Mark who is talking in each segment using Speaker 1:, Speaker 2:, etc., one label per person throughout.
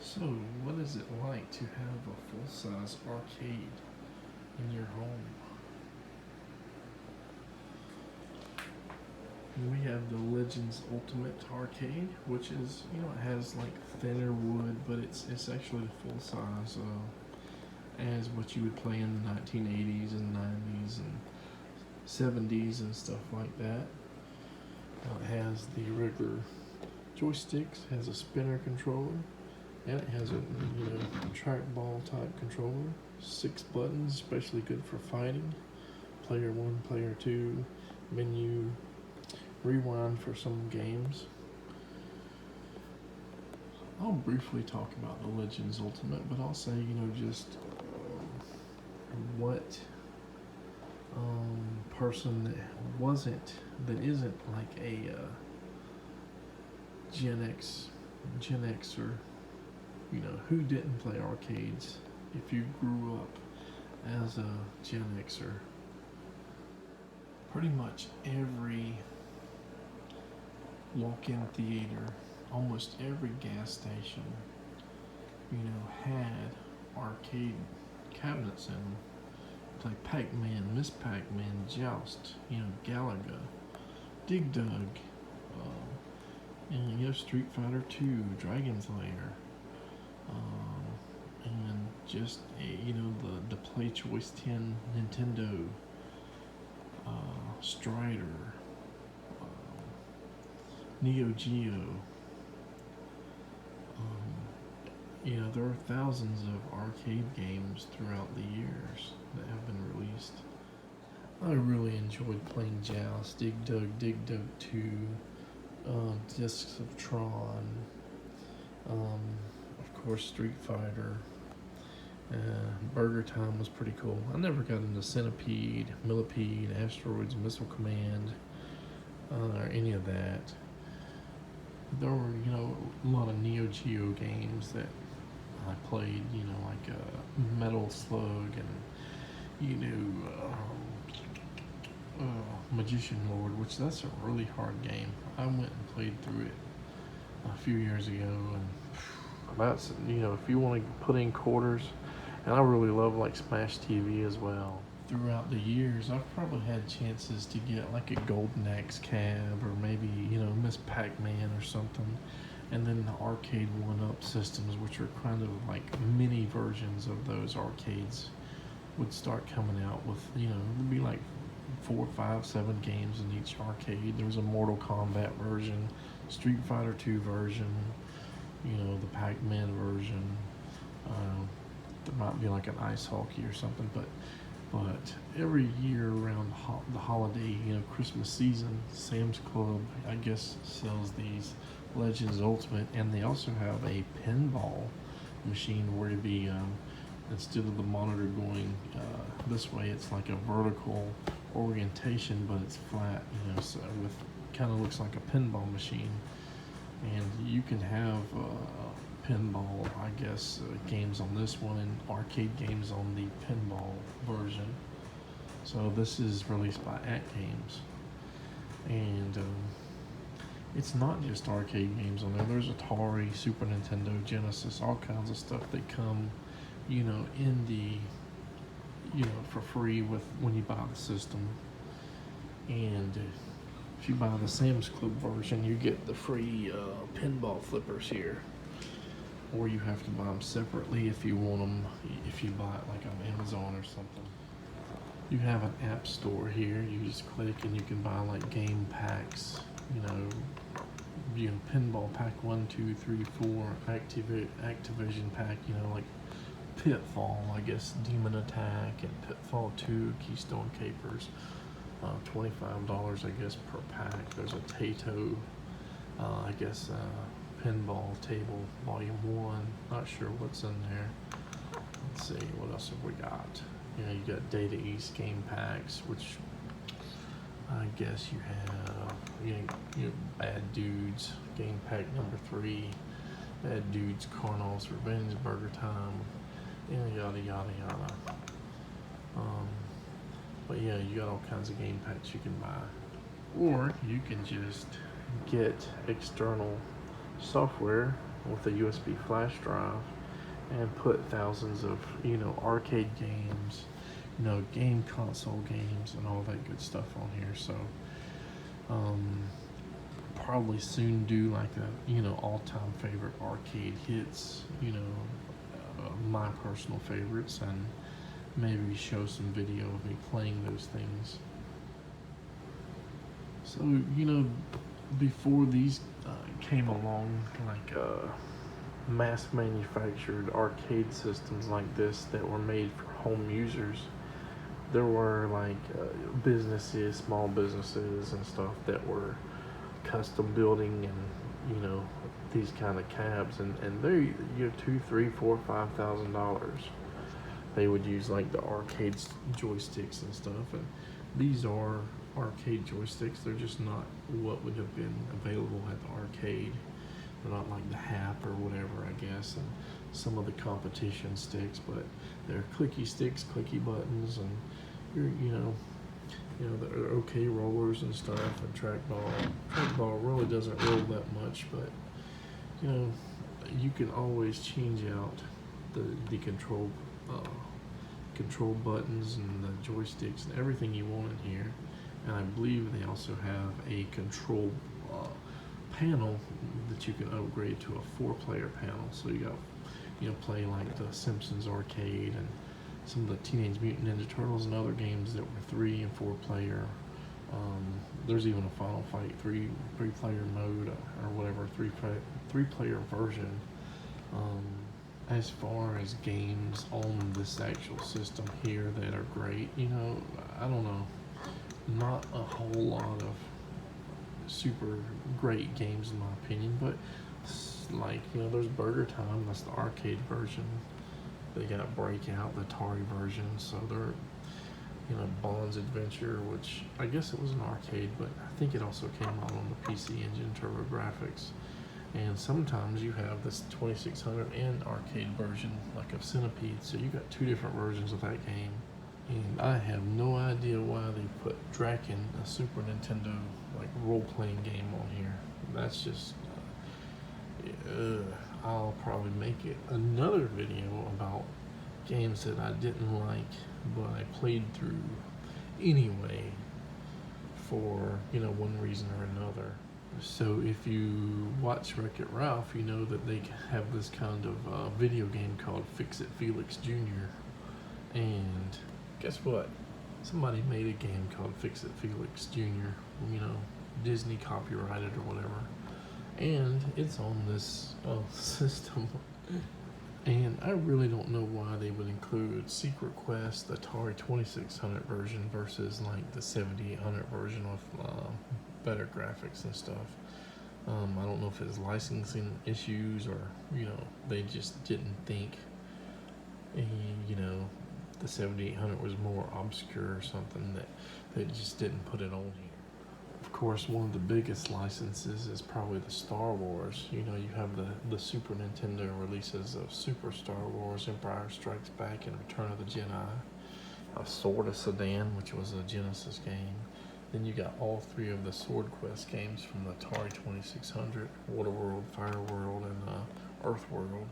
Speaker 1: So, what is it like to have a full-size arcade in your home? We have the Legends Ultimate Arcade, which is, it has like thinner wood, but it's actually the full size as what you would play in the 1980s and 90s and 70s and stuff like that. It has the regular joysticks, has a spinner controller, and it has a trackball type controller. 6 buttons, especially good for fighting. Player 1, player 2, menu, rewind for some games. I'll briefly talk about the Legends Ultimate, but I'll say, just what person that isn't like a Gen Xer, who didn't play arcades. If you grew up as a Gen Xer, pretty much every walk-in theater, almost every gas station, had arcade cabinets in them. Like Pac-Man, Miss Pac-Man, Joust, Galaga, Dig Dug, and Street Fighter 2, Dragon's Lair, and just the Play Choice 10 Nintendo, Strider, Neo Geo. There are thousands of arcade games throughout the years that have been released. I really enjoyed playing Joust, Dig Dug 2, Discs of Tron, of course Street Fighter. Burger Time was pretty cool. I never got into Centipede, Millipede, Asteroids, Missile Command, or any of that. There were, a lot of Neo Geo games that I played, like Metal Slug and, Magician Lord, which that's a really hard game. I went and played through it a few years ago, and that's, if you want to put in quarters, and I really love like Smash TV as well. Throughout the years, I've probably had chances to get like a Golden Axe cab, or maybe, Miss Pac-Man or something. And then the arcade one-up systems, which are kind of like mini versions of those arcades, would start coming out with, it'd be like 4, 5, 7 games in each arcade. There was a Mortal Kombat version, Street Fighter 2 version, the Pac-Man version. There might be like an ice hockey or something, but every year around the holiday, Christmas season, Sam's Club, I guess, sells these Legends Ultimate, and they also have a pinball machine where it'd be, instead of the monitor going this way, it's like a vertical orientation, but it's flat, so with kind of looks like a pinball machine, and you can have pinball, I guess, games on this one and arcade games on the pinball version. So this is released by Atgames, and it's not just arcade games on there. There's Atari, Super Nintendo, Genesis, all kinds of stuff that come, in the, for free with when you buy the system. And if you buy the Sam's Club version, you get the free pinball flippers here. Or you have to buy them separately if you want them, if you buy it like on Amazon or something. You have an app store here. You just click and you can buy like game packs, pinball pack 1, 2, 3, 4, Activision pack, like Pitfall, I guess, Demon Attack, and Pitfall 2, Keystone Capers. $25, I guess, per pack. There's a Tato, I guess, pinball table volume 1. Not sure what's in there. Let's see, what else have we got? You got Data East game packs, which I guess you have, Bad Dudes game pack number 3, Bad Dudes Carnal's Revenge, Burger Time, yada yada yada. But yeah, you got all kinds of game packs you can buy, or you can just get external software with a USB flash drive and put thousands of, arcade games, game console games and all that good stuff on here. So um, probably soon do like a, all-time favorite arcade hits, my personal favorites, and maybe show some video of me playing those things. So, before these came along, like mass manufactured arcade systems like this that were made for home users, there were like businesses, small businesses and stuff that were custom building and, these kind of cabs, and they're, $2, $3, $4, $5,000. They would use like the arcade joysticks and stuff, and these are arcade joysticks. They're just not what would have been available at the arcade. They're not like the HAP or whatever, I guess, and some of the competition sticks, but they're clicky sticks, clicky buttons, and they're okay rollers and stuff, and trackball. Trackball really doesn't roll that much, but you can always change out the control buttons and the joysticks and everything you want in here. And I believe they also have a control panel that you can upgrade to a 4-player panel. So you got play like the Simpsons arcade and some of the Teenage Mutant Ninja Turtles and other games that were 3 and 4-player. There's even a Final Fight 3-player mode or whatever, 3-player version. As far as games on this actual system here that are great, I don't know, not a whole lot of super great games in my opinion, but like, there's Burger Time, that's the arcade version. They got Breakout, the Atari version, so they're, Bond's Adventure, which I guess it was an arcade, but I think it also came out on the PC Engine, TurboGrafx. And sometimes you have this 2600 and arcade version, like of Centipede, so you got 2 different versions of that game. And I have no idea why they put Draken, a Super Nintendo like role-playing game, on here. That's just, I'll probably make it another video about games that I didn't like, but I played through anyway for, one reason or another. So if you watch Wreck-It Ralph, you know that they have this kind of video game called Fix-It Felix Jr. And guess what? Somebody made a game called Fix-It Felix Jr. Disney copyrighted or whatever. And it's on this system. And I really don't know why they would include Secret Quest, the Atari 2600 version versus like the 7800 version with better graphics and stuff. I don't know if it's licensing issues or, they just didn't think, the 7800 was more obscure or something, that they just didn't put it on here. Of course, one of the biggest licenses is probably the Star Wars. You have the Super Nintendo releases of Super Star Wars, Empire Strikes Back, and Return of the Jedi. A Sword of Sedan, which was a Genesis game. Then you got all 3 of the Sword Quest games from the Atari 2600, Waterworld, Fireworld, and Earthworld.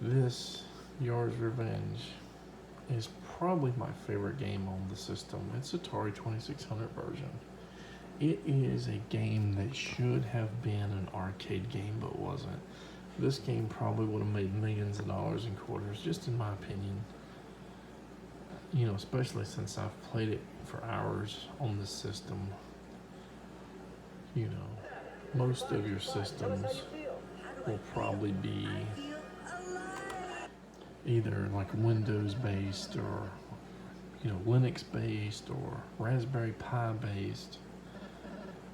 Speaker 1: This, Yar's Revenge, is probably my favorite game on the system. It's Atari 2600 version. It is a game that should have been an arcade game but wasn't. This game probably would have made millions of dollars in quarters, just in my opinion. Especially since I've played it for hours on this system. Most of your systems will probably be either like Windows based or Linux based or Raspberry Pi based,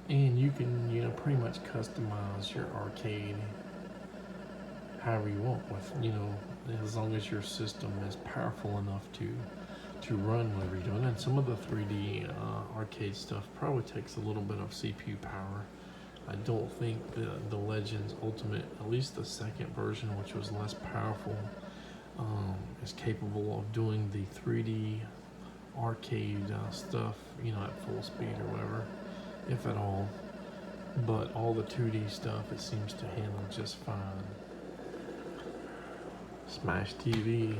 Speaker 1: and you can pretty much customize your arcade however you want, with as long as your system is powerful enough to run whatever you're doing. And some of the 3D arcade stuff probably takes a little bit of CPU power. I don't think the Legends Ultimate, at least the second version, which was less powerful, is capable of doing the 3D arcade stuff, at full speed or whatever, if at all. but all the 2D stuff it seems to handle just fine. Smash TV.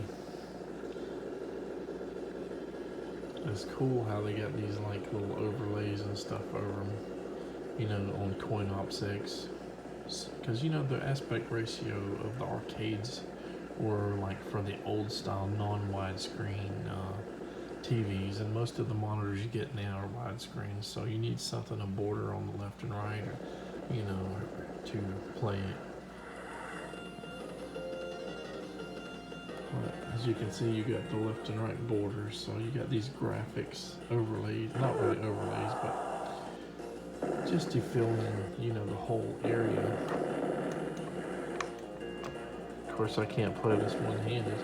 Speaker 1: It's cool how they got these like little overlays and stuff over them, you know, on coin op 6. Because, you know, the aspect ratio of the arcades were like for the old style non-widescreen TVs, and most of the monitors you get now are widescreen, so you need something to border on the left and right, or, you know, to play it. But as you can see, you got the left and right borders, so you got these graphics overlaid, not really overlays, but just to fill in, you know, the whole area. Of course, I can't play this one-handed.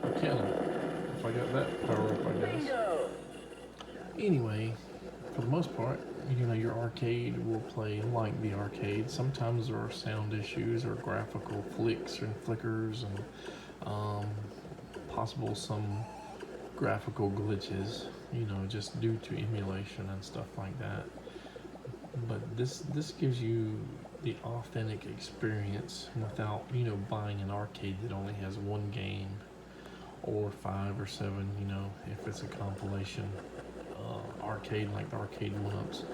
Speaker 1: I can if I got that power up, I guess. Anyway, for the most part, you know, your arcade will play like the arcade. Sometimes there are sound issues or graphical flicks and flickers and possible some graphical glitches, you know, just due to emulation and stuff like that. But this gives you the authentic experience without, you know, buying an arcade that only has one game or 5 or 7, you know, if it's a compilation arcade like the arcade 1-ups.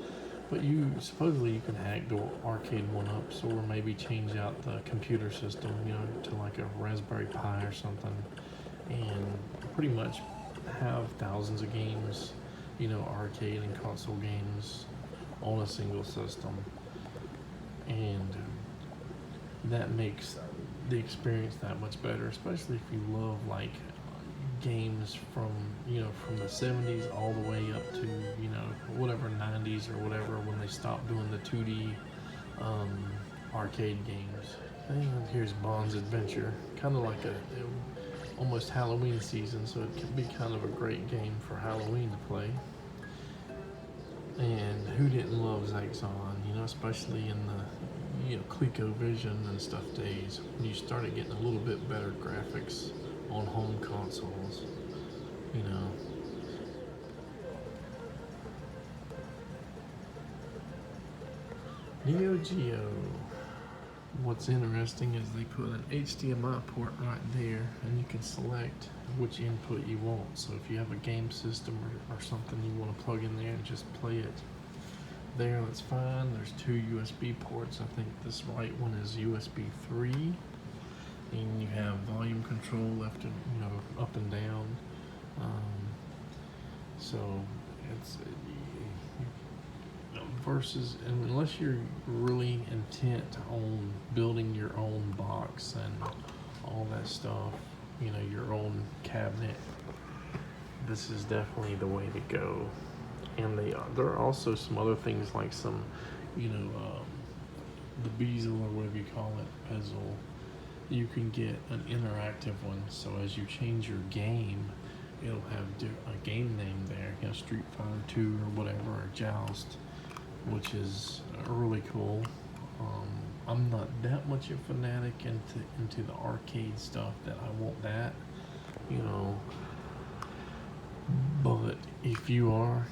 Speaker 1: But you supposedly you can hack the arcade 1-ups, or maybe change out the computer system, you know, to like a Raspberry Pi or something, and pretty much have thousands of games, you know, arcade and console games on a single system. And that makes the experience that much better, especially if you love like games from, you know, from the 70s all the way up to, you know, whatever 90s or whatever, when they stopped doing the 2D arcade games. And here's Bond's Adventure, kind of like a almost Halloween season, so it can be kind of a great game for Halloween to play. And who didn't love Zaxxon, you know, especially in the, you know, ColecoVision and stuff days, when you started getting a little bit better graphics on home consoles, you know. Neo Geo. What's interesting is they put an HDMI port right there, and you can select which input you want. So if you have a game system or something you want to plug in there and just play it there, that's fine. There's 2 USB ports. I think this right one is USB 3. And you have volume control left and, you know, up and down. So it's versus, and unless you're really intent on building your own box and all that stuff, you know, your own cabinet, this is definitely the way to go. And there are also some other things like some, you know, the bezel or whatever you call it, bezel. You can get an interactive one, so as you change your game, it'll have a game name there, you know, Street Fighter 2 or whatever, or Joust, which is really cool. I'm not that much a fanatic into the arcade stuff that I want that, you know, but if you are,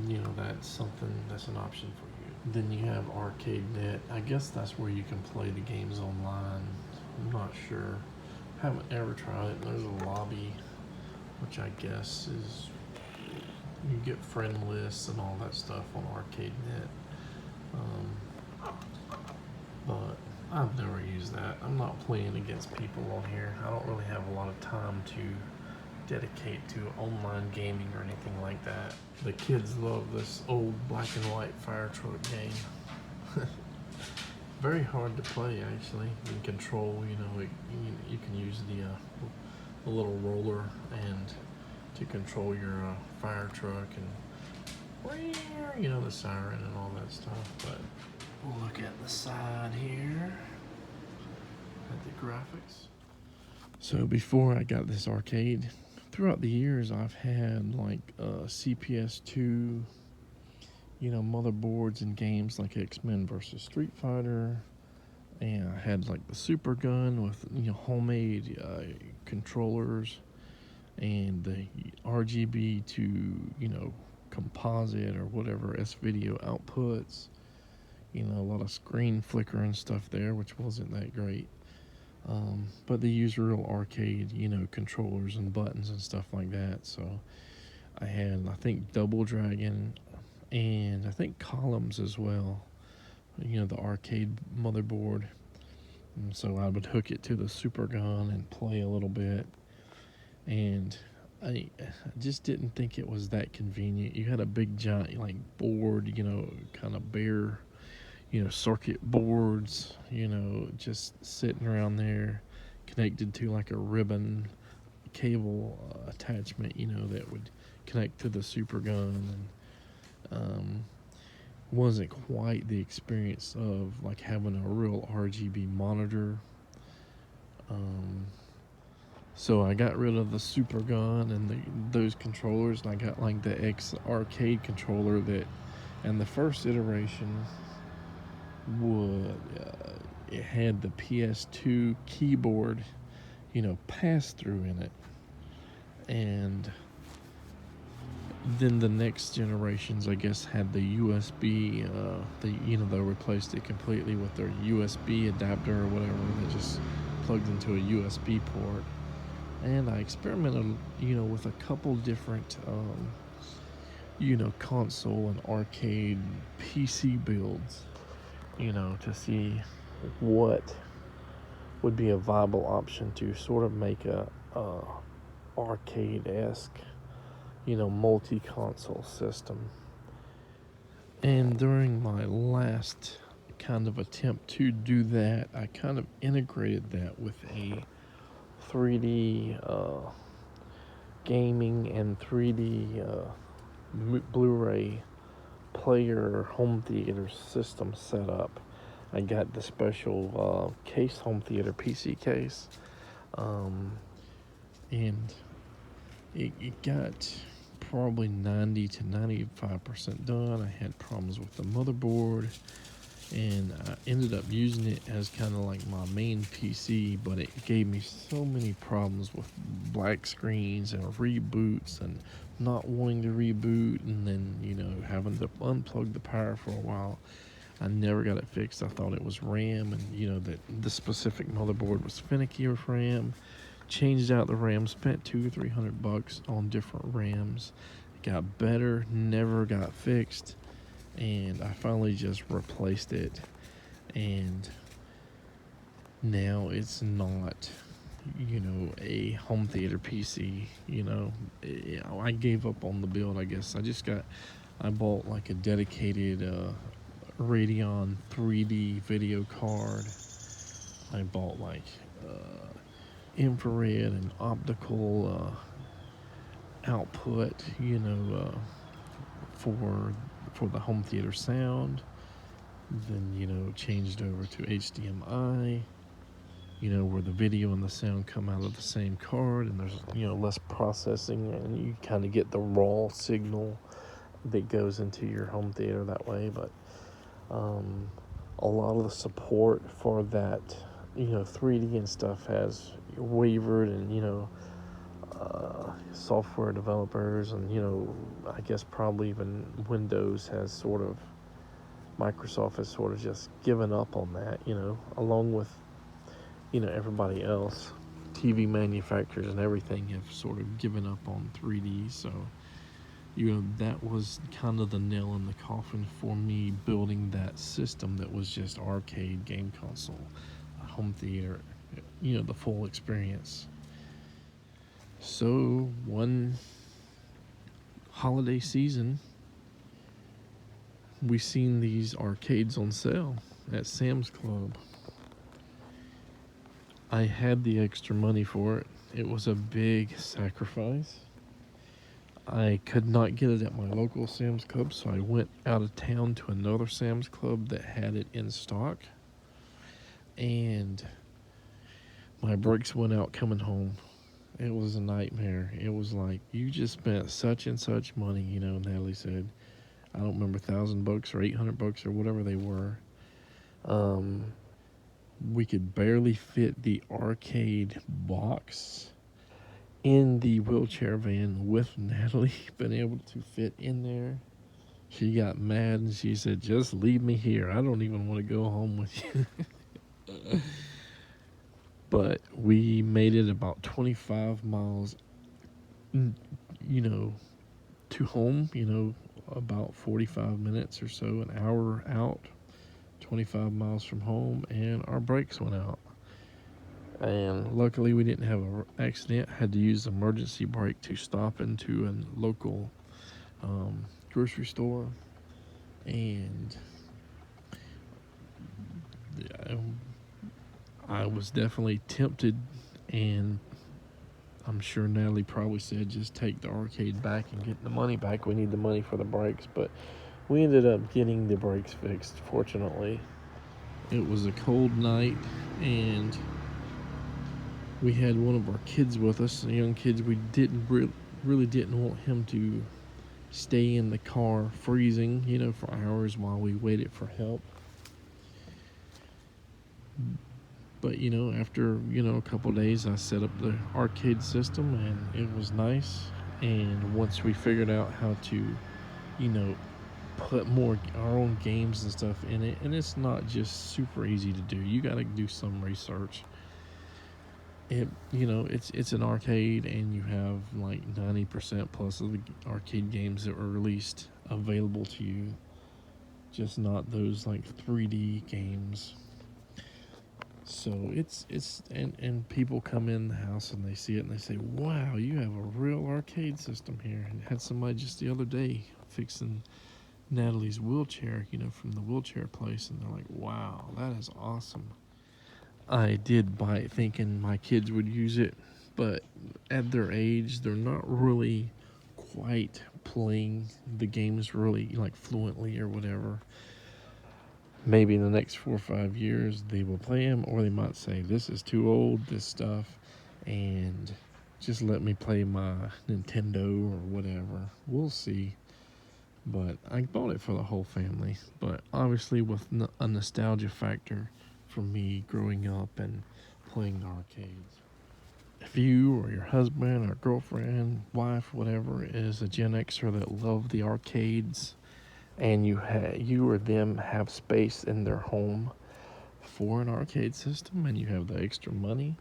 Speaker 1: you know, that's an option for you. Then you have ArcadeNet. I guess that's where you can play the games online. I'm not sure. Haven't ever tried it. There's a lobby, which I guess is, you get friend lists and all that stuff on ArcadeNet. But I've never used that. I'm not playing against people on here. I don't really have a lot of time to dedicate to online gaming or anything like that. The kids love this old black and white fire truck game. Very hard to play, actually. You can control, you know, you can use the little roller and to control your fire truck, and, you know, the siren and all that stuff. But we'll look at the side here at the graphics. So before I got this arcade, throughout the years I've had like CPS2, you know, motherboards and games like X-Men versus Street Fighter, and I had like the Super Gun with, you know, homemade controllers, and the RGB to, you know, composite or whatever S-video outputs, a lot of screen flicker and stuff there, which wasn't that great. But they use real arcade, controllers and buttons and stuff like that. So I had, I think, Double Dragon and I think Columns as well. The arcade motherboard. And so I would hook it to the Super Gun and play a little bit. And I just didn't think it was that convenient. You had a big giant board, kind of bare, circuit boards, just sitting around there, connected to like a ribbon cable attachment, that would connect to the Super Gun, and wasn't quite the experience of like having a real RGB monitor. So I got rid of the Super Gun and those controllers, and I got like the X arcade controller and the first iteration would it had the PS2 keyboard, pass through in it, and then the next generations, I guess, had the USB. They replaced it completely with their USB adapter or whatever that just plugged into a USB port. And I experimented, with a couple different, console and arcade PC builds, to see what would be a viable option to sort of make a arcade-esque, multi-console system. And during my last kind of attempt to do that, I kind of integrated that with a 3D gaming and 3D Blu-ray player home theater system set up. I got the special case, home theater PC case, and it got probably 90 to 95% done. I had problems with the motherboard, and I ended up using it as kind of like my main PC, but it gave me so many problems with black screens and reboots and not wanting to reboot, and then having to unplug the power for a while. I never got it fixed. I thought it was RAM, and that the specific motherboard was finicky with RAM. Changed out the RAM, spent $200-300 on different RAMs. It got better, never got fixed, and I finally just replaced it. And now it's not, a home theater PC. I gave up on the build, I guess. I bought like a dedicated Radeon 3D video card. I bought like infrared and optical output, for the home theater sound. Then changed over to HDMI, where the video and the sound come out of the same card, and there's less processing, and you kind of get the raw signal that goes into your home theater that way. But a lot of the support for that 3D and stuff has wavered, and software developers and I guess probably even Windows Microsoft has sort of just given up on that, along with everybody else. TV manufacturers and everything have sort of given up on 3D. So that was kind of the nail in the coffin for me building that system that was just arcade, game console, home theater, the full experience. So one holiday season, we seen these arcades on sale at Sam's Club. I had the extra money for it. It was a big sacrifice. I could not get it at my local Sam's Club, so I went out of town to another Sam's Club that had it in stock. And my brakes went out coming home. It was a nightmare. It was like, you just spent such and such money, Natalie said. I don't remember, $1,000 or $800 or whatever they were. We could barely fit the arcade box in the wheelchair van with Natalie being able to fit in there. She got mad and she said, "Just leave me here. I don't even want to go home with you." But we made it about 25 miles, you know, to home, about 45 minutes or so, an hour out, 25 miles from home, and our brakes went out. And luckily, we didn't have an accident. Had to use emergency brake to stop into a local grocery store, and I was definitely tempted, and I'm sure Natalie probably said, just take the arcade back and get the money back. We need the money for the brakes, but we ended up getting the brakes fixed, fortunately. It was a cold night, and we had one of our kids with us, young kids. We really didn't want him to stay in the car freezing, for hours while we waited for help. But after a couple of days, I set up the arcade system, and it was nice. And once we figured out how to, you know, put more our own games and stuff in it, and it's not just super easy to do. You got to do some research. It's an arcade, and you have like 90% plus of the arcade games that were released available to you, just not those like 3D games. So and people come in the house and they see it and they say, "Wow, you have a real arcade system here." And had somebody just the other day fixing Natalie's wheelchair, from the wheelchair place, and they're like, "Wow, that is awesome." I did buy it thinking my kids would use it, but at their age, they're not really quite playing the games really like fluently or whatever. Maybe in the next 4 or 5 years they will play them, or they might say, "This is too old, this stuff, and just let me play my Nintendo or whatever." We'll see. But I bought it for the whole family, but obviously with a nostalgia factor for me growing up and playing the arcades. If you or your husband or girlfriend, wife, whatever, is a Gen Xer that love the arcades, and you or them have space in their home for an arcade system, and you have the extra money,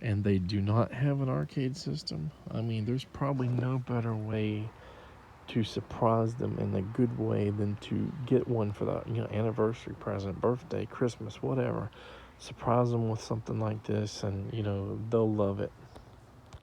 Speaker 1: and they do not have an arcade system, I mean, there's probably no better way to surprise them in a good way than to get one for the anniversary present, birthday, Christmas, whatever. Surprise them with something like this, and they'll love it.